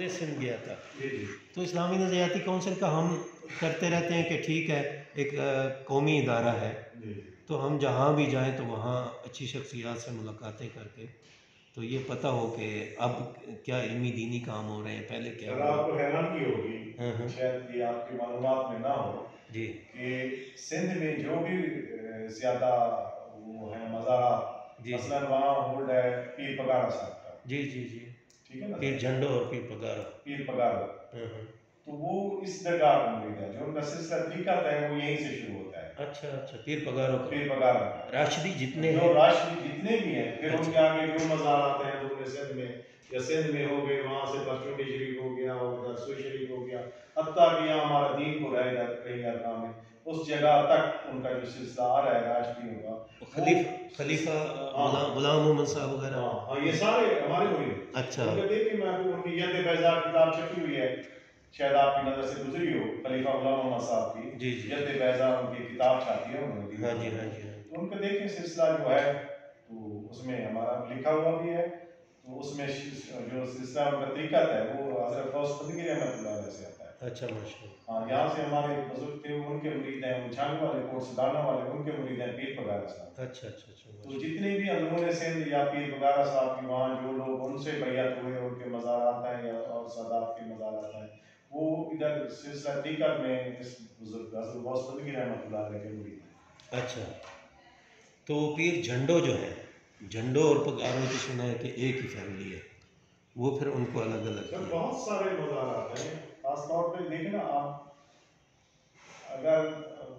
نے سندھ گیا تھا جی جی تو اسلامی نظریاتی کونسل کا ہم کرتے رہتے ہیں کہ ٹھیک ہے ایک قومی ادارہ ہے جی تو ہم جہاں بھی جائیں تو وہاں اچھی شخصیات سے ملاقاتیں کر کے تو یہ پتہ ہو کہ اب کیا علمی دینی کام ہو رہے ہیں، پہلے کیا سر ہوا۔ آپ کو حیرانگی ہوگی شاید یہ آپ کی معلومات میں نہ ہو جی کہ سندھ میں جو بھی زیادہ وہ ہیں مزارات، جی مثلاً وہاں ہولڈ ہے پیر پگارا صاحب کا، جی جی جی ٹھیک ہے نا، پیر جھنڈو اور پیر پگارا، پیر پگارا، تو وہ اس درگاہ کا مرید ہے، جو ان کا سلسلہ طریقت ہے وہ یہیں سے شروع ہوتا ہے۔ اچھا اچھا پیر پگاروں کا، پیر پگارا کا راشدی جتنے جو ہیں، راشدی جتنے بھی ہیں، پھر ان اچھا کے آگے جو مزارات ہیں وہ سندھ میں یا سندھ میں ہو گئے، وہاں سے پرچونڈی شریف ہو گیا اور ادھر سوئی شریف ہو گیا، حتیٰ کہ یہاں ہمارا دین کو رہے رہی ارکان میں اس جگہ تک ان کا جو سلسلہ آ رہا ہے راشدیوں کا، خلیفہ غلام محمد صاحب وغیرہ، ہاں یہ سارے ہمارے ہوئے ہیں۔ اچھا ان کو دیکھیں میں ان کی ید بیضاء کتاب چھپی ہوئی ہے، شاید آپ کی نظر سے گزری ہو، خلیفہ غلام محمد صاحب کی جی جی ید بیضاء ان کی کتاب چھاپی ہے انہوں نے، ہاں جی ہاں جی ہاں تو ان کو دیکھیں سلسلہ جو ہے تو اس میں ہمارا لکھا ہوا بھی ہے، تو اس میں جو سلسلہ ان کا طریقت ہے وہ حضرت غوث بندگی رحمۃ اللہ علیہ سے آتا ہے۔ اچھا ماشاء اللہ، ہاں یہاں سے ہمارے بزرگ تھے ان کے مرید ہیں، وہ جھانگ والے کوٹ سدانا والے ان کے مرید ہیں پیر پگارا صاحب۔ اچھا اچھا اچھا تو جتنے بھی اندرون سندھ یا پیر پگارا صاحب کی وہاں جو لوگ ان سے بیعت ہوئے، ان کے مزارات ہیں یا اور سادات کے مزارات ہیں، وہ ادھر سلسلہ طریقت میں اس بزرگ حضرت غوث بندگی رحمۃ اللہ علیہ کے مرید ہیں۔ اچھا تو پیر جھنڈو جو ہے، جھنڈو اور پگاروں کی سنا ہے کہ ایک ہی فیملی ہے، وہ پھر ان کو الگ الگ سر کیا؟ بہت سارے مزارات ہیں، خاص طور پہ دیکھیں نا آپ، اگر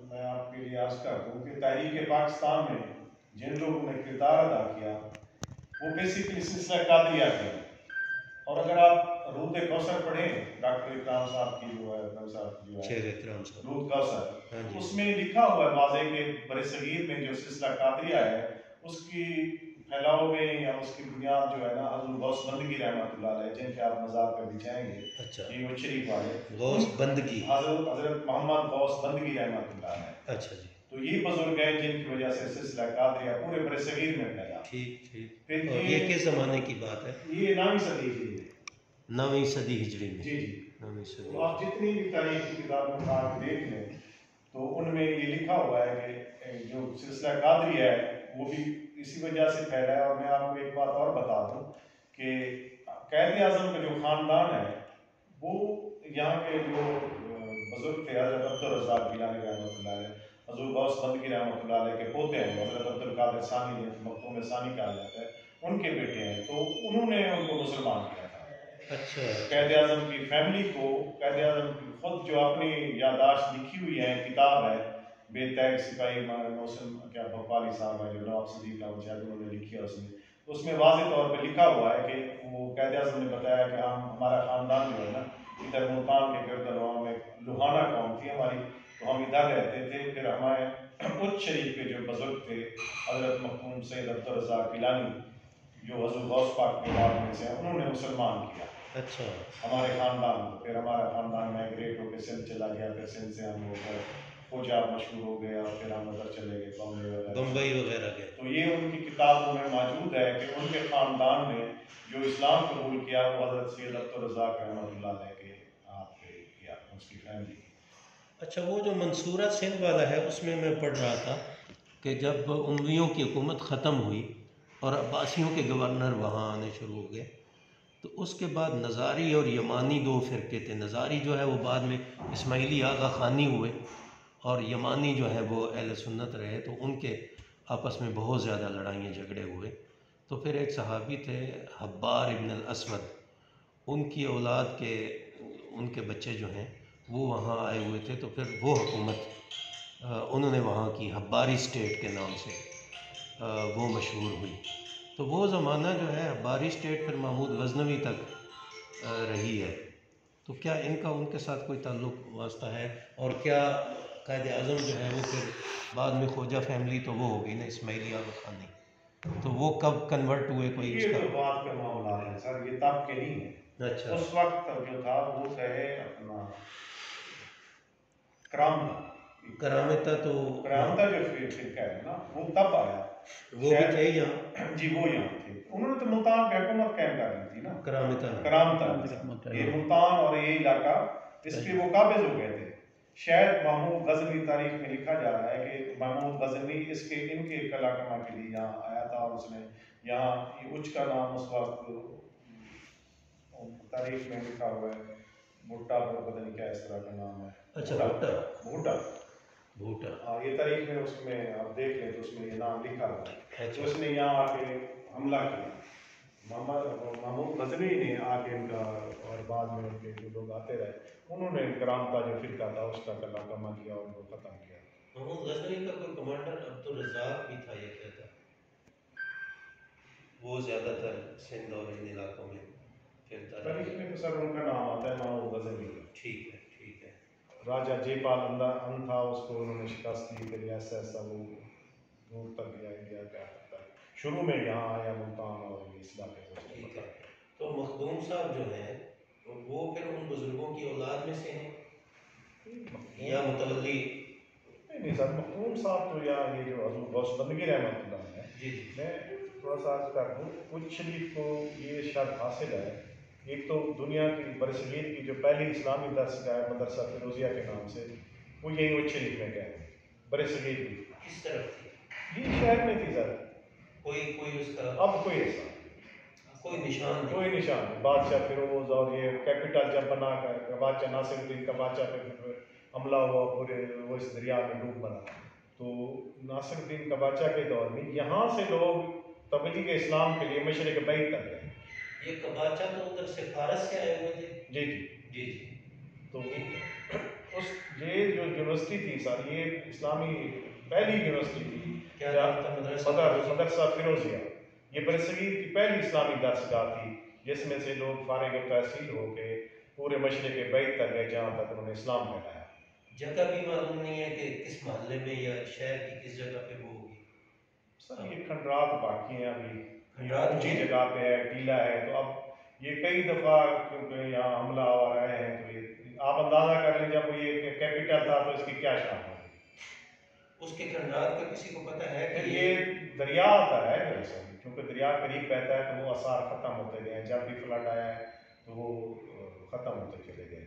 میں آپ کے لیے عرض کر دوں کہ تحریک پاکستان میں جن لوگوں نے کردار ادا کیا وہ بیسیکلی سلسلہ قادریہ کے ہیں، اور اگر آپ رود کوثر پڑھیں ڈاکٹر اکرام صاحب کی جو ہے، صاحب کی جو ہے شیر اکرام صاحب، رود کوثر، ہاں جی، اس میں لکھا ہوا ہے واضح کہ برِ صغیر میں جو سلسلہ قادریہ ہے اس کی پھیلاؤ میں یا اس کی بنیاد جو ہے نا حضرت غوث بندگی رحمۃ اللہ علیہ، جن کے آپ مزار پہ بھی جائیں گے اچھا یہ شریف والے، غوث بندگی، حضرت محمد غوث بندگی رحمۃ اللہ علیہ، اچھا جی تو یہ بزرگ ہیں جن کی وجہ سے سلسلہ قادریہ پورے برِ صغیر میں پھیلا۔ ٹھیک ٹھیک، پھر اور یہ کس زمانے کی بات ہے؟ یہ 9ویں صدی ہجری میں، 9ویں صدی ہجری میں، جی جی، 9ویں صدی، تو آپ جتنی بھی تاریخ کی کتابیں اٹھا کے دیکھ لیں تو ان میں یہ لکھا ہوا ہے کہ جو سلسلہ قادریہ ہے وہ بھی اسی وجہ سے پھیلا ہے۔ اور میں آپ کو ایک بات اور بتا دوں کہ قائد اعظم کا جو خاندان ہے وہ یہاں کے جو بزرگ تھے حضرت عبدالرزاق گیلانی رحمۃ اللہ علیہ، حضرت غوث بندگی رحمۃ اللہ علیہ کے پوتے ہیں، حضرت عبدالقادر ثانی جن کو مختوم ثانی کہا جاتا ہے، ان کے بیٹے ہیں، تو انہوں نے ان کو مسلمان کیا تھا۔ اچھا قائد اعظم کی فیملی کو، قائد اعظم کی خود جو اپنی یادداشت لکھی ہوئی ہے، کتاب ہے بے تیغ سپاہی محسن کیا بھوپالی صاحب ہے جو نواب صدیق احمد شاہد انہوں نے لکھی ہے، اس میں واضح طور پہ لکھا ہوا ہے کہ وہ قائد اعظم نے بتایا کہ ہمارا خاندان جو ہے نا ادھر ملتان کے گرد نواح میں لوہانہ قوم تھی ہماری، تو ہم ادھر رہتے تھے، پھر ہمارے اچ شریف کے جو بزرگ تھے حضرت مختوم سید عبدالرزاق گیلانی جو حضرت غوث پاک کے بعد میں سے انہوں نے مسلمان کیا اچھا ہمارے خاندان کو، پھر ہمارا خاندان مائگریٹ ہو کے سندھ چلا گیا، پھر سندھ سے ہم ہو کر پنجاب مشہور ہو گیا، پھر ہم ادھر چلے گئے بمبئی وغیرہ کے، تو یہ ان کی کتابوں میں موجود ہے کہ ان کے خاندان نے جو اسلام قبول کیا وہ حضرت سید عبدالرزاق رحمۃ اللہ علیہ کے ہاتھ پہ کیا، اس کی فیملی کی۔ اچھا وہ جو منصورہ سندھ والا ہے اس میں پڑھ رہا تھا کہ جب امویوں کی حکومت ختم ہوئی اور عباسیوں کے گورنر وہاں آنے شروع ہو گئے تو اس کے بعد نظاری اور یمانی دو فرقے تھے، نظاری جو ہے وہ بعد میں اسماعیلی آغا خانی ہوئے اور یمانی جو ہے وہ اہل سنت رہے، تو ان کے آپس میں بہت زیادہ لڑائیاں جھگڑے ہوئے، تو پھر ایک صحابی تھے حبار ابن الاسود، ان کی اولاد کے ان کے بچے جو ہیں وہ وہاں آئے ہوئے تھے، تو پھر وہ حکومت انہوں نے وہاں کی حباری اسٹیٹ کے نام سے وہ مشہور ہوئی، تو وہ زمانہ جو ہے حباری اسٹیٹ پھر محمود غزنوی تک رہی ہے، تو کیا ان کا ان کے ساتھ کوئی تعلق واسطہ ہے؟ اور کیا قائد اعظم جو ہے وہ پھر بعد میں خواجہ فیملی تو وہ ہو گئی نا اسماعیلی آغا خانی، تو وہ کب کنورٹ ہوئے کوئی اس یہ کا؟ تو بات کا معاملہ ہے سر، یہ تب کے نہیں ہے، اچھا اس وقت جو تھا وہ ہے اپنا کرامتا، تو کرامتا جو فرقہ ہے نا وہ تب آیا، وہ بھی تھے یہاں، جی وہ یہاں تھے، انہوں نے تو ملتان پہ حکومت قائم کر لی تھی نا، کرامتن کرامتن، یہ ملتان اور یہ علاقہ اس پہ وہ قابض ہو گئے تھے. شاید محمود غزنوی تاریخ میں لکھا جا رہا ہے کہ محمود غزنوی اس کے ان کے قلعہ کما کے لیے یہاں آیا تھا، اور اس نے یہاں یہ اچ کا نام اس وقت تاریخ میں لکھا ہوا ہے، بھٹا پتہ نہیں کیا اس طرح کا نام ہے. اچھا بھوٹا بھوٹا ہاں، یہ تاریخ میں اس میں آپ دیکھ لیں تو اس میں یہ نام لکھا ہوا ہے. اچھا. تو اس نے یہاں آ کے حملہ کیا، محمود غزنوی نے آ کے ان کا، اور بعد میں ان کے جو لوگ آتے رہے انہوں نے کرامتا جو فرقہ تھا اس کا قلعہ کما کیا اور ان کو ختم کیا. محمود غزنوی کا کوئی کمانڈر عبدالرزاق بھی تھا یہ کہتا، وہ زیادہ تر سندھ اور ان علاقوں میں پھرتا رہا. تاریخ میں تو سر ان کا نام آتا ہے محمود غزنوی کا. ٹھیک ہے ٹھیک ہے. راجہ جے پال ان تھا، اس کو انہوں نے شکست دی، پھر ایسا ایسا وہ دور تک گیا انڈیا کا تک، شروع میں یہاں آیا ملتان اور اس علاقے کو. ٹھیک ہے. تو مخدوم صاحب جو ہیں وہ پھر ان بزرگوں کی اولاد میں سے ہیں یا متولی؟ نہیں سر، مخدوم صاحب تو یا یہ جو حضور غوث بندگی رحمۃ اللہ ہے. جی جی. میں تھوڑا سا عرض کر دوں، کچھ شریف کو یہ شرط حاصل ہے، ایک تو دنیا کی برصغیر کی جو پہلی اسلامی درسگاہ ہے مدرسہ فیروزیہ کے نام سے، وہ یہی اچ شریف میں گئے برصغیر کی. کس طرف تھی؟ یہ شہر میں تھی سر. کوئی اس کا اب کوئی ایسا کوئی نشان نہیں؟ کوئی نشان نہیں. بادشاہ فیروز اور یہ کیپٹل جب بنا کر بادشاہ ناصر الدین کا بادشاہ پہ حملہ ہوا پورے وہ اس دریا میں ڈوب بنا، تو ناصر الدین کا بادشاہ کے دور میں یہاں سے لوگ تبلیغ اسلام کے لیے مشرق بعید تک گئے. یہ کباچہ تو ادھر سے فارس سے آئے ہوئے تھے؟ جی جی جی جی. تو اس یہ جو یونیورسٹی تھی سر، یہ اسلامی پہلی یونیورسٹی تھی. کیا نام تھا مدرسہ؟ مدرسہ فیروزیہ. یہ برصغیر کی پہلی اسلامی درسگاہ تھی جس میں سے لوگ فارغ التحصیل ہو کے پورے مشرق بعید تک گئے جہاں تک انہوں نے اسلام پھیلایا. جگہ بھی معلوم نہیں ہے کہ کس محلے میں یا شہر کی کس جگہ پہ وہ ہوگی؟ سر یہ کھنڈرات باقی ہیں ابھی، کھنڈرات اونچی جگہ پہ ہے، ٹیلا ہے. تو اب یہ کئی دفعہ کیونکہ یہاں حملہ آ رہے ہیں تو یہ آپ اندازہ کر لیں جب یہ کیپٹل تھا تو اس کی کیا شان ہوگی. اس کے کھنڈرات کا کسی کو پتہ ہے کہ یہ دریا آتا ہے دراصل، کیونکہ دریا قریب بہتا ہے تو وہ آثار ختم ہوتے گئے. جب بھی فلڈ آیا ہے تو وہ ختم ہوتے چلے گئے.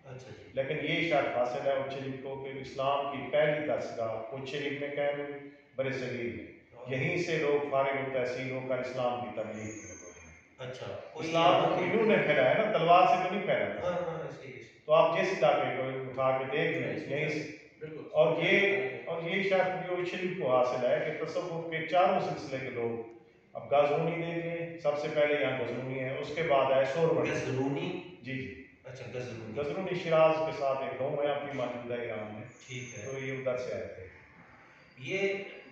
اچھا جی. لیکن یہ شرط حاصل ہے اچ شریف کو کہ اسلام کی پہلی درسگاہ اچ شریف میں قائم ہوئی برصغیر میں. یہیں سے لوگ فارغ التحصیل ہو کر اسلام کی تبلیغ کرتے ہیں. اچھا. اسلام کو انہوں نے پھیلایا نا، تلوار سے تو نہیں پھیلایا. ہاں ہاں صحیح. تو آپ جس علاقے کو اٹھا کے دیکھ لیں یہیں سے. اور یہ شرط بھی اچ شریف کو حاصل ہے کہ تصوف کے چاروں سلسلے کے لوگ، اب غزنوی دیکھ لیں، سب سے پہلے یہاں غزنوی ہے، اس کے بعد آئے سوربن. غزنوی؟ جی جی. اچھا غزنوی. غزنوی شیراز کے ساتھ ایک گاؤں ہے ابھی موجودہ ایران میں. ٹھیک ہے. تو یہ ادھر سے آئے تھے. یہ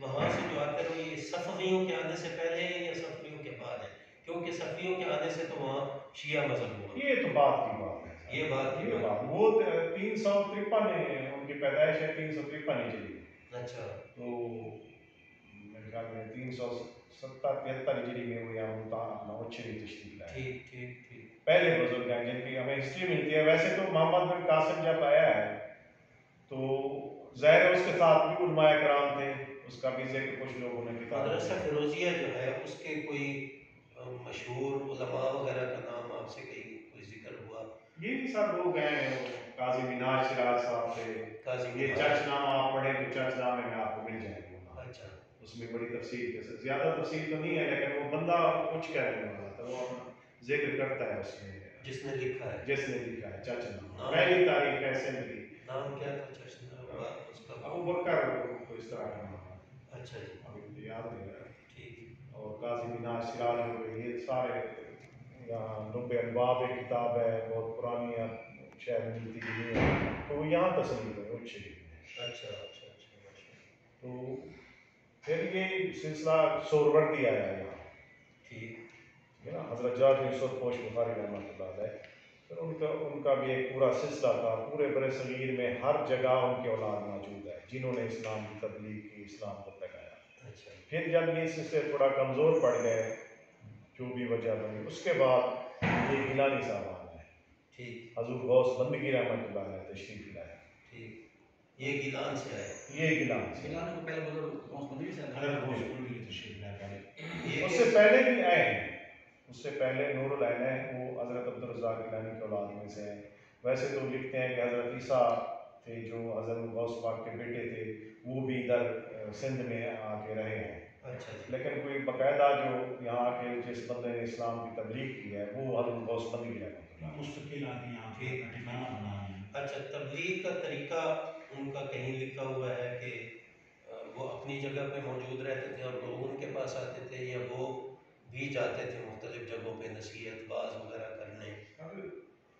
وہاں سے جو آتے ہیں یہ صفویوں کے آنے سے پہلے ہے یا صفویوں کے بعد ہے؟ کیونکہ صفویوں کے آنے سے تو وہاں شیعہ مذہب ہوا. یہ تو بات کی بات ہے. یہ بات کی بات. وہ 353 ان کی پیدائش ہے 353 ہجری. اچھا. تو میرے خیال میں 373 ہجری میں وہ یہاں ملتان اچ شریف تشریف لائے. ٹھیک ٹھیک ٹھیک. پہلے بزرگ ہیں جن کی ہمیں ہسٹری ملتی ہے. ویسے تو محمد بن قاسم جب آیا ہے تو ظاہر اس کے ساتھ بھی علماء کرام تھے، اس کا بھی ذکر کچھ لوگوں نے کتاب. مدرسہ فیروزیہ جو ہے اس کے کوئی مشہور علماء وغیرہ کا نام آپ سے کوئی ذکر ہوا؟ یہی سب لوگ ہیں، قاضی مناج شیراز صاحب تھے. یہ چرچ نامہ آپ پڑھیں تو چرچ نامے میں آپ کو مل جائے گا. اچھا. اس میں بڑی تفصیل کے ساتھ، زیادہ تفصیل تو نہیں ہے لیکن وہ بندہ کچھ کہنے والا تھا، وہ اپنا ذکر کرتا ہے اس میں جس نے لکھا ہے. جس نے لکھا ہے چرچ نامہ. پہلی تاریخ ہے سندھ کی. نام کیا تھا چرچ نامہ اس کا؟ ابو بکر کو اس طرح کا نام. اچھا جی. ابھی یاد نہیں رہا. ٹھیک. اور قاضی مناج شیراز ہو گئے، یہ سارے یہاں نب الباب ایک کتاب ہے بہت پرانی ہے، شاید ملتی بھی نہیں ہے، تو وہ یہاں تصنیف ہے اچ شریف میں. اچھا اچھا اچھا. تو پھر یہ سلسلہ سوربردی آیا یہاں. ٹھیک ہے نا. حضرت جاج یوسف پوش بخاری رحمۃ اللہ علیہ، پھر ان کا بھی ایک پورا سلسلہ تھا. پورے برصغیر میں ہر جگہ ان کے اولاد موجود ہے جنہوں نے اسلام کی تبلیغ کی، اسلام کو پھیلایا. اچھا. پھر جب یہ سلسلے تھوڑا کمزور پڑ گئے جو بھی وجہ بنی، اس کے بعد یہ گیلانی صاحب آئے. ٹھیک. حضور غوث بندگی رحمۃ اللہ علیہ تشریف لائے. ٹھیک. یہ گیلان سے آئے. یہ گیلان سے. گیلان کو پہلے بزرگ گوسپندری سے اس سے پہلے بھی آئے ہیں. اس سے پہلے نور العین ہے، وہ حضرت عبدالرزاق گیلانی کے اولاد میں سے ہیں. ویسے تو لکھتے ہیں کہ حضرت عیسیٰ تھے جو حضرت غوث پاک کے بیٹے تھے، وہ بھی ادھر سندھ میں آ کے رہے ہیں. لیکن کوئی باقاعدہ جو یہاں کے جس بندے نے اسلام کی تبلیغ کی ہے وہ حضرت غوث پندی ہے. مستقل آدمی یہاں پہ ٹھکانہ بنا ہے. اچھا، تبلیغ کا طریقہ ان کا کہیں لکھا ہوا ہے کہ وہ اپنی جگہ پہ موجود رہتے تھے اور لوگ ان کے پاس آتے تھے، یا وہ بھی جاتے تھے مختلف جگہوں پہ نصیحت باز وغیرہ کرنے؟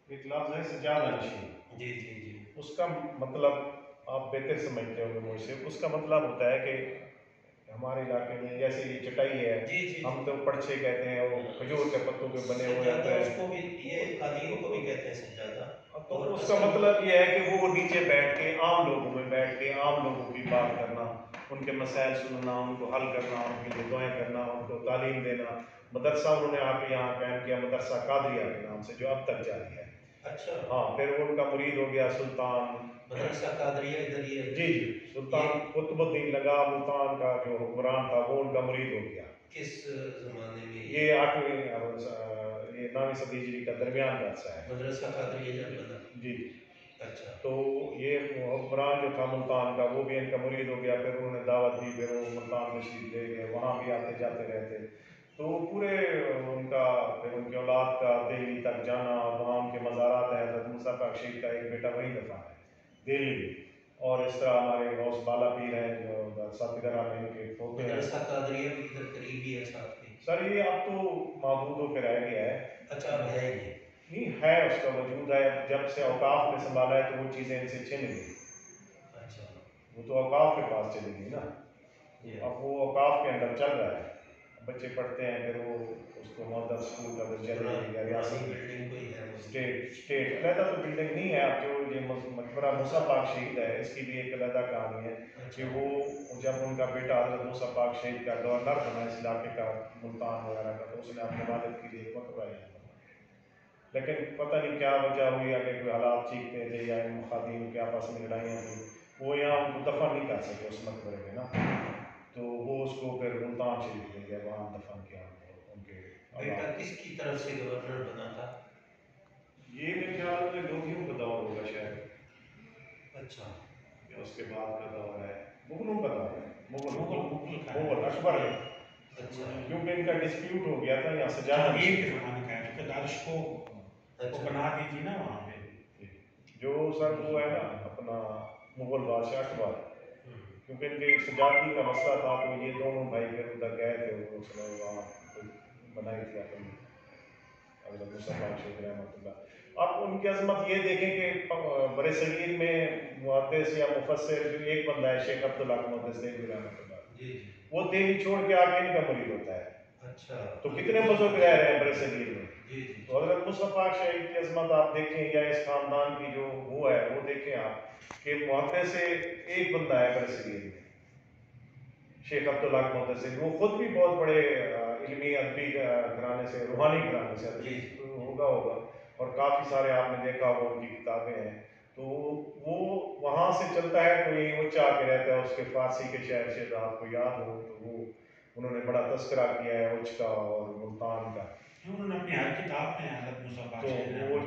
ایک لفظ ہے سجادہ نشین. جی جی جی. اس کا مطلب آپ بہتر سمجھتے ہوں گے مجھ سے. اس کا مطلب ہوتا ہے کہ ہمارے علاقے میں جیسے یہ چٹائی ہے، جی جی، ہم تو پرچے کہتے ہیں، وہ کھجور کے پتوں کے بنے ہوئے ہوتے سجادہ اس ہیں. کو بھی، یہ قالین کو بھی کہتے ہیں سجادہ. تو اس کا مطلب یہ ہے کہ وہ نیچے بیٹھ کے عام لوگوں میں بیٹھ کے عام لوگوں کی بات کرنا، ان کے مسائل سننا، ان کو حل کرنا، ان کے لیے دعائیں کرنا، ان کو تعلیم دینا. مدرسہ انہوں نے آ کے یہاں قائم کیا، مدرسہ قادریہ کے نام سے، جو اب تک جاری ہے. اچھا ہاں، پھر ان کا مرید ہو گیا سلطان. مدرسہ قادریہ ادھر ہی ہے. جی جی، سلطان قطب الدین لگا ملتان کا جو حکمران تھا، وہ ان کا مرید ہو گیا. کس زمانے میں؟ یہ 8ویں یہ 9ویں صدی ہجری کا درمیان کا عرصہ ہے. مدرسہ قادریہ جب بنا. جی. اچھا. تو یہ حکمران جو تھا ملتان کا، وہ بھی ان کا مرید ہو گیا. پھر انہوں نے دعوت دی، پھر وہ ملتان تشریف لے گئے، وہاں بھی آتے جاتے رہتے. تو پورے ان کا، پھر ان کے اولاد کا دہلی تک جانا، اور وہاں ان کے مزارات ہیں. حضرت موسیٰ پاک شیخ کا ایک بیٹا وہیں دفن ہے دہلی میں. اور اس طرح ہمارے غوث بالا پیر ہیں جو ساتگرہ میں ان کے پوتے ہیں. مدرسہ قادریہ بھی ادھر قریبی ہے ساتھ میں. سر یہ اب تو معبود ہو کے رہ گیا ہے. اچھا، اب ہے یہ نہیں ہے، اس کا وجود ہے. جب سے اوقاف نے سنبھالا ہے تو وہ چیزیں ان سے چھن گئی. اچھا، وہ تو اوقاف کے پاس چلی گئی نا. اب وہ اوقاف کے اندر چل رہا ہے، بچے پڑھتے ہیں، پھر وہ اس کو مدرسہ اسکول کا درجہ دے دیا. ریاست بلڈنگ کوئی ہے، اسٹیٹ علیحدہ تو بلڈنگ نہیں ہے. اب جو یہ مقبرہ موسیٰ پاک شہید ہے، اس کی بھی ایک علیحدہ کہانی ہے کہ وہ جب ان کا بیٹا حضرت موسیٰ پاک شہید کا گورنر بنا اس علاقے کا، ملتان وغیرہ کا، تو اس نے اپنے والد کے لیے ایک مقبرہ یہاں بنایا. لیکن پتہ نہیں کیا وجہ ہوئی، اگر کوئی حالات چیختے تھے یا ان مخادیم کے آپس میں لڑائیاں تھیں، وہ یہاں ان کو دفن نہیں کر سکے اس مقبرے میں نا. تو وہ اس کو پھر ملتان شریف لے گئے، وہاں دفن کیا ان کے. بیٹا کس کی طرف سے گورنر بنا تھا؟ یہ میرے خیال میں لودھیوں کا دور ہوگا شاید. اچھا. یا اس کے بعد کا دور ہے، مغلوں کا دور ہے. مغل اکبر ہے. اچھا. کیونکہ ان کا ڈسپیوٹ ہو گیا تھا یہاں سجادہ کے زمانے کا ہے، کیونکہ دارش کو بنا دی تھی نا وہاں پہ. جو سر وہ ہے نا اپنا مغل بادشاہ اکبر، کیونکہ ان کے سجادگی کا مسئلہ تھا، تو یہ دونوں بھائی پھر ادھر گئے تھے. اس نے وہاں بنائی تھی اپنی حضرت موسیٰ پاک شیخ رحمۃ اللہ. آپ ان کی عظمت یہ دیکھیں کہ برِ صغیر میں محدث یا مفسر جو ایک بندہ ہے، شیخ عبدالحق محدث دہلوی رحمۃ اللہ، وہ دہلی چھوڑ کے آگے ان کا مرید ہوتا ہے. اچھا. تو کتنے بزرگ رہ رہے ہیں برِ صغیر میں. جی. تو حضرت موسیٰ پاک شیخ کی عظمت آپ دیکھیں، یا اس خاندان کی جو وہ ہے وہ دیکھیں آپ، کہ محدث سے ایک بندہ ہے برِ صغیر میں، شیخ عبدالحق محدث. وہ خود بھی بہت بڑے علمی ادبی گھرانے سے، روحانی گھرانے سے ہوگا، اور کافی سارے آپ نے دیکھا ہوگا ان کی کتابیں ہیں. تو وہ وہاں سے چلتا ہے، کوئی اونچا آ کے رہتا ہے. اس کے فارسی کے شاعر شاید آپ کو یاد ہو تو وہ انہوں نے بڑا تذکرہ کیا ہے اونچ کا اور ملتان کا. انہوں نے اپنی ہر کتاب میں حضرت موسیٰ پاک تو وہ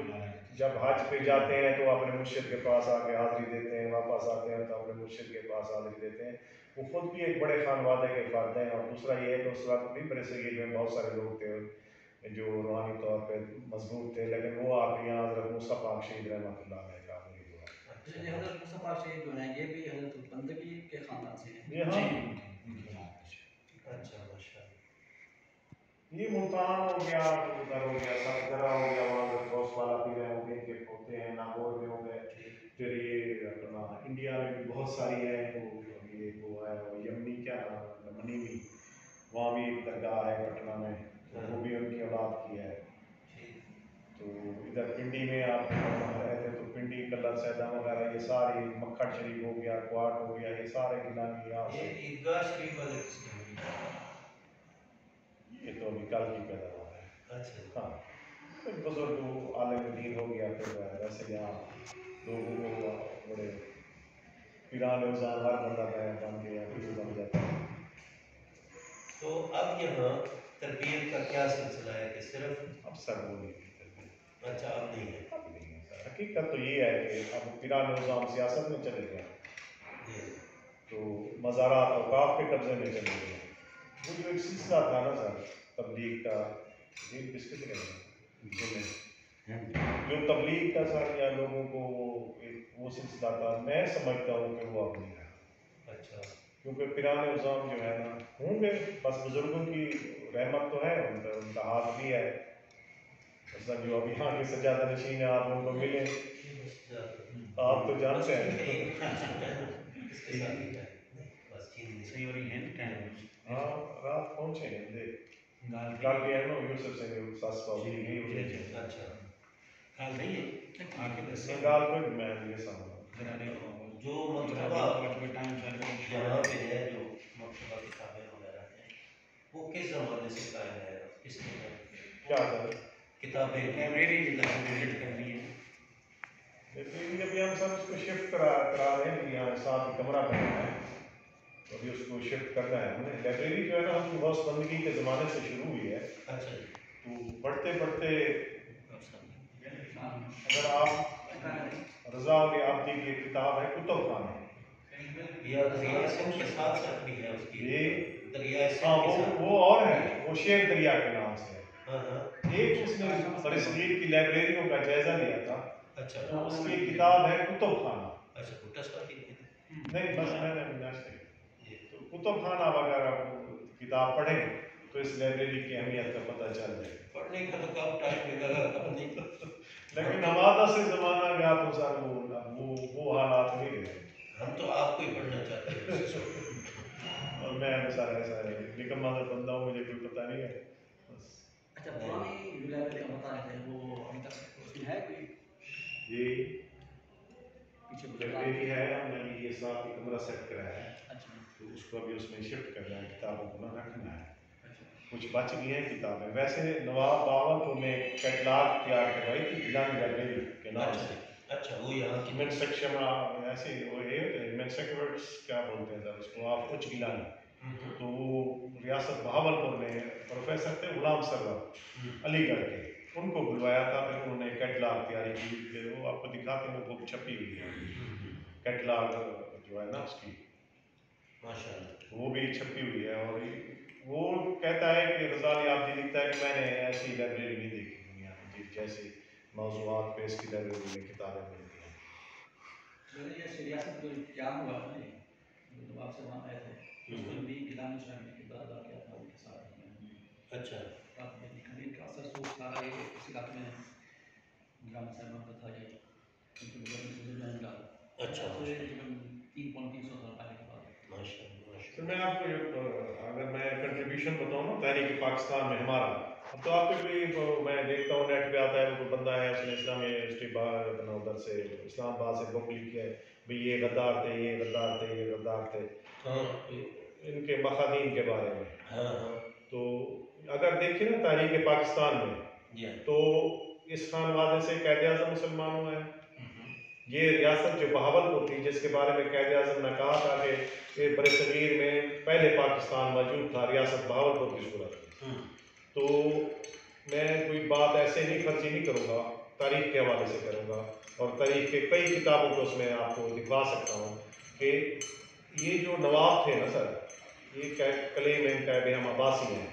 جب حج پہ جاتے ہیں تو اپنے مرشد کے پاس آ کے حاضری دیتے ہیں، واپس آتے ہیں تو اپنے مرشد کے پاس حاضری دیتے ہیں. وہ خود بھی ایک بڑے خانوادے کے فرد ہیں. اور دوسرا یہ ہے کہ اس وقت بھی برِ صغیر میں بہت سارے لوگ تھے جو روحانی طور پہ مضبوط تھے، لیکن وہ آپ یہاں حضرت موسیٰ پاک شہید رحمۃ اللہ علیہ کا مرید ہوا. حضرت موسیٰ پاک شہید جو ہیں یہ بھی حضرت بندگی کے خاندان سے ہیں. جی ہاں. اچھا، ماشاء اللہ. یہ ملتان ہو گیا، ادھر ہو گیا، ساتگرہ ہو گیا، وہاں غوث بالا پیر ہیں، ان کے پوتے ہیں، ناگور میں ہو گئے. پھر یہ اپنا انڈیا میں بھی بہت ساری ہیں. وہ ہے یمنی، کیا منی میں، وہاں بھی ایک درگاہ ہے پٹنہ میں، وہ بھی ان کی اولاد کی ہے. تو ادھر پنڈی میں آپ رہتے تو پنڈی، کلر سیدہ وغیرہ، یہ سارے، مکھڑ شریف ہو گیا، کوارٹ ہو گیا، یہ سارے گیلانی یہاں سے. عیدگاہ شریف والے کس کے مرید ہیں؟ یہ تو ابھی کل کی پیداوار ہے. اچھا. ہاں، بزرگ عالم دین ہو گیا. پھر ویسے یہاں لوگوں کو بڑے پیران نظام ہر بندہ بن گیا پھر بن جاتا ہے. تو اب یہاں تربیت کا کیا سلسلہ ہے کہ صرف اب سر وہ نہیں ہے تربیت. اچھا اب نہیں ہے. اب نہیں ہے سر. حقیقت تو یہ ہے کہ اب پیران نظام سیاست میں چلے گیا تو مزارات اوقاف کے قبضے میں چلے گیا. وہ جو ایک سلسلہ تھا نا سر تبلیغ کا یہ کس کے جو تبلیغ کا سر یا لوگوں کو وہ سلسلہ تھا میں سمجھتا ہوں کہ وہ اب نہیں رہا. اچھا کیونکہ پیران نظام جو ہے نا ہوں گے بس بزرگوں کی رحمت تو ہے ان کا ہاتھ بھی ہے. مثلا جو ابھی یہاں کے سجادہ نشین ہیں آپ ان کو ملیں آپ تو جانتے ہیں. ہاں رات پہنچے ہیں دیکھ کل کے ہیں نا یوسف سے ساس باؤ نہیں ہوئے. اچھا حال نہیں ہے آگے دس سنگال کوئی میں یہ سمجھا جو مکتبہ یہاں پہ ہے جو مکتبہ کتابیں وغیرہ ہیں وہ کس زمانے سے قائم ہے کس نے کیا سر کتابیں لائبریری وزٹ کرنی ہے. لیکن ابھی ہم سب اس کو شفٹ کرا رہے ہیں یہاں ساتھ کمرہ بنانا ہے تو ابھی اس کو شفٹ کرنا ہے. ہم نے لائبریری جو ہے نا ہم بہت بندگی کے زمانے سے شروع ہوئی ہے. اچھا تو پڑھتے پڑھتے اگر آپ رضا علی عابدی کی کتاب ہے کتب خانہ یا دریا سنگھ کے ساتھ ساتھ بھی ہے اس کی یہ دریا ہاں سنگھ کے ساتھ. وہ اور ہے وہ شیر دریا کے نام سے ہے. ہاں ہاں ایک اس نے برصغیر کی لائبریریوں کا جائزہ لیا تھا اچھا تو اس کی کتاب ہے کتب خانہ. اچھا بھٹا صاحب کی نہیں بس میں نے تو کتب خانہ وغیرہ کتاب پڑھیں تو اس لائبریری کی اہمیت کا پتہ چل جائے. پڑھنے کا تو کم ٹائم ملے گا لیکن ہمارا سے زمانہ گیا تو سر وہ حالات نہیں رہے. ہم تو آپ کو ہی پڑھنا چاہتے ہیں اور میں سر ایسا نکم مادر بندہ ہوں مجھے کوئی پتہ نہیں ہے. اچھا پرانی جو لائبریری کا بتا رہے تھے وہ ابھی تک اس میں ہے کوئی یہ پیچھے لائبریری ہے ہم نے یہ ساتھ ہی کمرہ سیٹ کرایا ہے. اچھا تو اس کو ابھی اس میں شفٹ کرنا ہے کتابوں کو نہ رکھنا ہے. اچھا کچھ بچ گئی ہیں کتابیں. ویسے نواب باول نے کیٹلاگ تیار کروائی تھی گیلانی لائبریری کے نام سے. اچھا وہ یہاں کی مین سیکشن ایسے وہ مین سیکورٹس کیا بولتے ہیں سر اس کو آپ کچھ گیلانی. تو وہ ریاست بہاولپور میں پروفیسر تھے غلام سرور علی گڑھ کے ان کو بلوایا تھا. پھر انہوں نے کیٹلاگ تیاری کی. پھر وہ آپ کو دکھاتے ہیں وہ بک چھپی ہوئی ہے کیٹلاگ جو ہے نا اس کی ماشاء اللہ وہ بھی چھپی ہوئی ہے. اور وہ کہتا ہے کہ رضا علی عابدی لکھتا ہے کہ میں نے ایسی لائبریری نہیں دیکھی دنیا میں جیسے موضوعات پہ اس کی لائبریری میں کتابیں ملتی ہیں. میں نے یہ ریاست جو قیام ہوا تھا جو نواب سے وہاں آئے تھے اس میں بھی گیلانی صاحب نے کردار ادا کیا تھا ان کے ساتھ. اچھا کافی خلیل کا اثر سوچ تھا یہ اس علاقے میں گیلانی صاحب کا تھا یہ اچھا 300 سال پہلے کے بعد. ماشاء اللہ تو میں آپ کو اگر میں کنٹریبیوشن بتاؤں نا تحریک پاکستان میں ہمارا تو آپ کو بھی میں دیکھتا ہوں نیٹ پہ آتا ہے وہ بندہ ہے اس نے اسلامی یونیورسٹی باہر بنا ادھر سے اسلام آباد سے بک لکھی ہے بھئی یہ غدار تھے یہ غدار تھے یہ غدار تھے ہاں ان کے مخادیم کے بارے میں. ہاں ہاں تو اگر دیکھیں نا تحریک پاکستان میں تو اس خان وادے سے قائد اعظم مسلمان ہوا ہے. یہ ریاست جو بہاولپور تھی جس کے بارے میں قائد اعظم نے کہا تھا کہ یہ برصغیر میں پہلے پاکستان موجود تھا ریاست بہاولپور کی صورت میں. تو میں کوئی بات ایسے نہیں فرضی نہیں کروں گا تاریخ کے حوالے سے کروں گا اور تاریخ کے کئی کتابوں کو اس میں آپ کو دکھا سکتا ہوں کہ یہ جو نواب تھے نا سر یہ کلیم ان کا کہ ہم عباسی ہیں.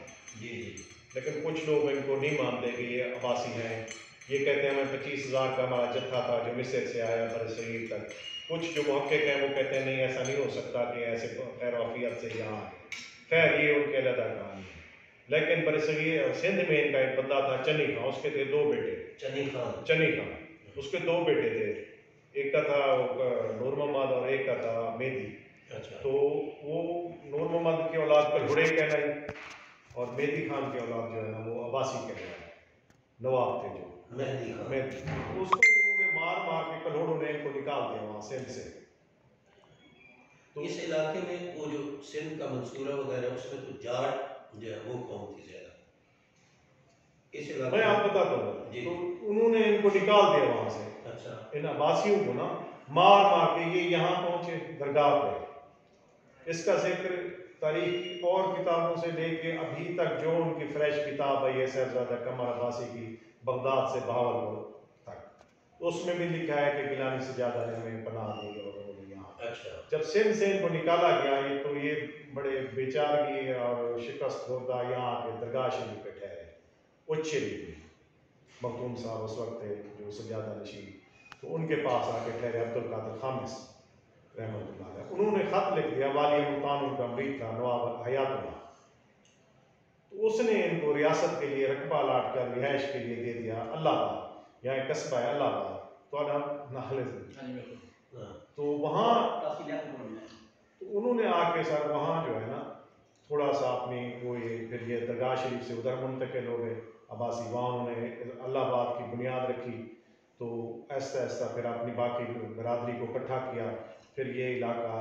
لیکن کچھ لوگ ان کو نہیں مانتے کہ یہ عباسی ہیں. یہ کہتے ہیں ہمیں 25,000 کا ہمارا جتھا تھا جو مصر سے آیا برصغیر تک. کچھ جو محقق ہیں وہ کہتے ہیں نہیں ایسا نہیں ہو سکتا کہ ایسے خیر وافیت سے یہاں آئے. خیر یہ ان کے علیحدہ کہانی ہے. لیکن برصغیر سندھ میں ان کا ایک بندہ تھا چنی خان اس کے تھے 2 بیٹے. چنی خان اس کے 2 بیٹے تھے. ایک کا تھا نور محمد اور ایک کا تھا مہدی. تو وہ نور محمد کی اولاد پر گھوڑے کہلائی اور مہدی خان کی اولاد جو ہے نا وہ عباسی کہلائی. نواب تھے جو مہدی خان اس کو انہوں نے مار مار کے کلوڑوں نے ان کو نکال دیا وہاں سندھ سے. تو اس علاقے میں وہ جو سندھ کا منصورہ وغیرہ اس میں تو جاٹ جو ہے وہ قوم تھی زیادہ اس علاقے میں آپ بتاتا ہوں. تو انہوں نے ان کو نکال دیا وہاں سے. اچھا ان عباسیوں کو نا مار مار کے یہ یہاں پہنچے درگاہ پہ. اس کا ذکر تاریخ کی اور کتابوں سے لے کے ابھی تک جو ان کی فریش کتاب ہے یہ صاحبزادہ قمر عباسی کی بغداد سے بہاولپور تک، اس میں بھی لکھا ہے کہ گیلانی سجادہ نے ہمیں پناہ دی اور انہوں نے یہاں. جب سندھ سے ان کو نکالا گیا یہ تو یہ بڑے بیچارگی اور شکست خوردہ یہاں آ کے درگاہ شریف پہ ٹھہرے. اچھ شریف میں مختوم صاحب اس وقت تھے جو سجادہ نشین، تو ان کے پاس آ کے ٹھہرے عبد القادر خامس رحمۃ اللہ علیہ. انہوں نے خط لکھ دیا، والی ملتان ان کا امیر تھا نواب حیات اللہ، تو اس نے ان کو ریاست کے لیے رقبہ الاٹ کر رہائش کے لیے دے دیا اللہ آباد، یہاں ایک قصبہ ہے اللہ آباد تو ناخلے سے. تو وہاں تو انہوں نے آ کے سر وہاں جو ہے نا تھوڑا سا اپنی وہ یہ پھر یہ درگاہ شریف سے ادھر منتقل ہو گئے عباسی، وہاں انہوں نے اللہ آباد کی بنیاد رکھی. تو ایسا ایسا پھر اپنی باقی برادری کو اکٹھا کیا، پھر یہ علاقہ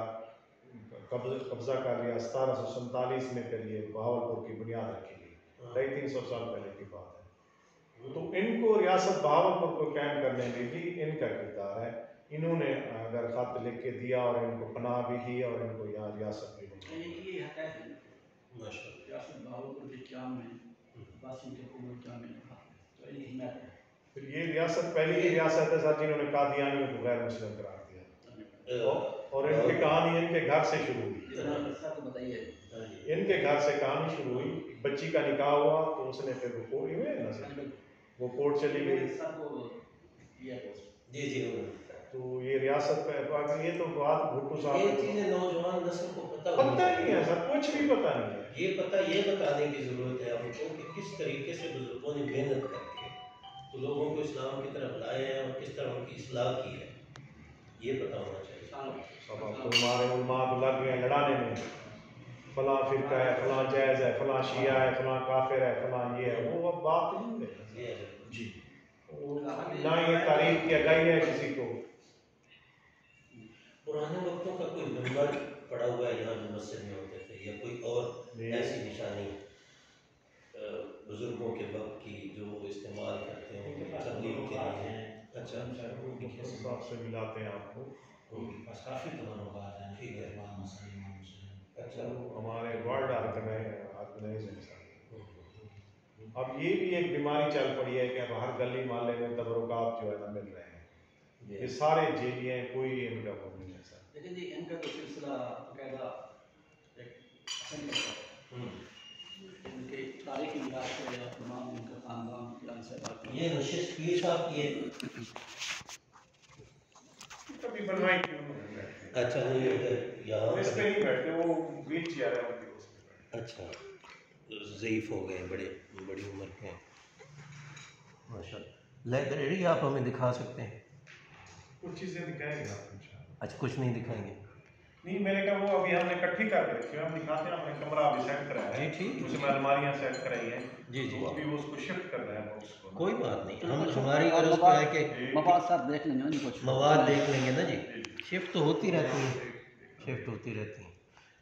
قبضہ کر لیا. 1747 میں پھر یہ بہاولپور کی بنیاد رکھی گئی، 350 سال پہلے کی بات ہے. تو ان کو ریاست بہاولپور کو قائم کرنے میں بھی ان کا کردار ہے. انہوں نے اگر خط لکھ کے دیا اور ان کو پناہ بھی دی اور ان کو یہاں ریاست بھی بنائی. ریاست بہاولپور کے قیام میں عباسی کی حکومت قیام میں تو ان کی حمایت ہے. پھر یہ ریاست پہلی ہی ریاست ہے سر جنہوں نے قادیانیوں کو غیر مسلم قرار دیا، اور ان کی کہانی ان کے گھر سے شروع ہوئی. ان کے گھر سے کہانی شروع ہوئی. بچی کا نکاح ہوا تو اس نے پھر وہ کورٹ چلی گئی. جی جی. تو یہ ریاست پہ یہ تو بات بھٹو صاحب یہ چیزیں نوجوان نسل کو پتہ نہیں ہے سر، کچھ بھی پتہ نہیں ہے. یہ بتانے کی ضرورت ہے ہم کو کہ کس طریقے سے بزرگوں نے محنت کر کے تو لوگوں کو اسلام کی طرف لائے ہیں اور کس طرح ان کی اصلاح کی ہے، یہ پتہ ہونا چاہیے. سب آپ کو ہمارے علماء تو لگ گئے لڑانے میں، فلاں فرقہ ہے، فلاں جائز ہے، فلاں شیعہ ہے، فلاں کافر ہے، فلاں یہ ہے. وہ اب بات نہیں ہے جی، نہ یہ تاریخ کی آگاہی ہے کسی کو. پرانے وقتوں کا کوئی منبر پڑا ہوا ہے یہاں جو مسجد میں ہوتے تھے یا کوئی اور ایسی نشانی بزرگوں کے وقت کی جو وہ استعمال کرتے ہیں تبلیغ کے لیے؟ اچھا صاحب سے ملاتے ہیں آپ کو. کافی تجربات ہیں. ٹھیک ہے. اچھا ہمارے ورلڈ آرگنائزیشن سر. اب یہ بھی ایک بیماری چل پڑی ہے کہ اب ہر گلی محلے میں تبرکات جو ہے نا مل رہے ہیں. یہ سارے جیلیاں کوئی ان کا وہ نہیں ہے سر. لیکن جی ان کا تو سلسلہ باقاعدہ ان کے تاریخی لحاظ سے یا تمام ان کا خاندان سے بات یہ نشست پیر صاحب کی ہے. کبھی بنوائی کیوں نہیں بیٹھتے؟ اچھا یہاں اس پہ نہیں بیٹھتے، وہ ویل چیئر ہے ان کی اس پہ بیٹھتے. اچھا ضعیف ہو گئے، بڑی عمر کے ہیں ماشاء اللہ. لائبریری آپ ہمیں دکھا سکتے ہیں؟ کچھ چیزیں دکھائیں گے آپ انشاءاللہ. اچھا کچھ نہیں دکھائیں گے؟ نہیں میں نے کہا وہ ابھی ہم نے اکٹھی کر کے رکھی ہے، ہم دکھاتے ہیں. اپنے کمرہ ابھی سیٹ کرایا ہے، اس میں الماریاں سیٹ کرائی ہیں. جی جی. تو ابھی وہ اس کو شفٹ کر رہے ہیں بکس کو. کوئی بات نہیں، ہماری غرض کیا ہے کہ مواد صاحب دیکھ لیں گے، مواد دیکھ لیں گے نا جی. شفٹ تو ہوتی رہتی ہیں، شفٹ ہوتی رہتی ہیں.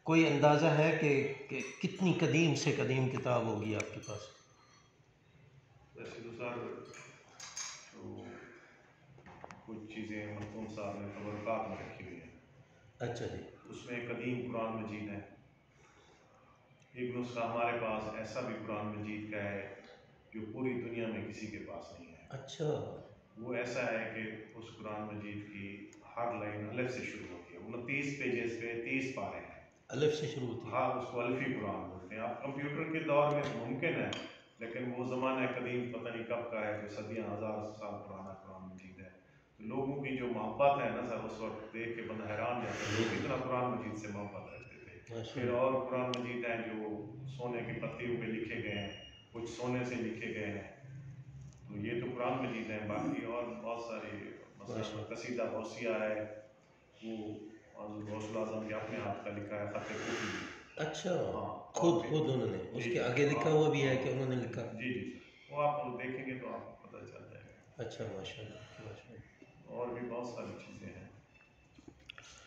کوئی اندازہ ہے کہ کتنی قدیم سے قدیم کتاب ہوگی آپ کے پاس؟ ویسے تو سر تو کچھ چیزیں مختوم صاحب نے تبرکات میں رکھی ہوئی ہیں. اچھا جی. اس میں قدیم قرآن مجید ہے. ایک نسخہ ہمارے پاس ایسا بھی قرآن مجید کا ہے جو پوری دنیا میں کسی کے پاس نہیں ہے. اچھا. وہ ایسا ہے کہ اس قرآن مجید کی ہر لائن الف سے شروع ہوتی ہے. 29 پیجز پہ 30 پارے ہیں. الف سے شروع ہوتی ہے؟ ہاں اس کو الفی قرآن بولتے ہیں. آپ کمپیوٹر کے دور میں ممکن ہے لیکن وہ زمانہ قدیم پتہ نہیں کب کا ہے، جو صدیاں ہزار سال پرانا قرآن مجید ہے. تو لوگوں کی جو محبت ہے نا سر اس وقت دیکھ کے بندہ حیران جاتا ہے لوگ اتنا قرآن مجید سے محبت رکھتے تھے. پھر اور قرآن مجید ہیں جو سونے کی پتیوں پہ لکھے گئے ہیں، کچھ سونے سے لکھے گئے ہیں. تو یہ تو قرآن مجید ہیں. باقی اور بہت سارے مثلا قصیدہ غوثیہ ہے، وہ حضرت غوث الاعظم کے اپنے ہاتھ کا لکھا ہے، خط کوفی. اچھا خود انہوں نے اس کے آگے لکھا ہوا بھی ہے کہ انہوں نے لکھا؟ جی جی سر، وہ آپ دیکھیں گے تو آپ کو پتہ چل جائے گا. اچھا ماشاء اللہ ماشاء اللہ. اور بھی بہت ساری چیزیں ہیں.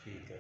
ٹھیک ہے.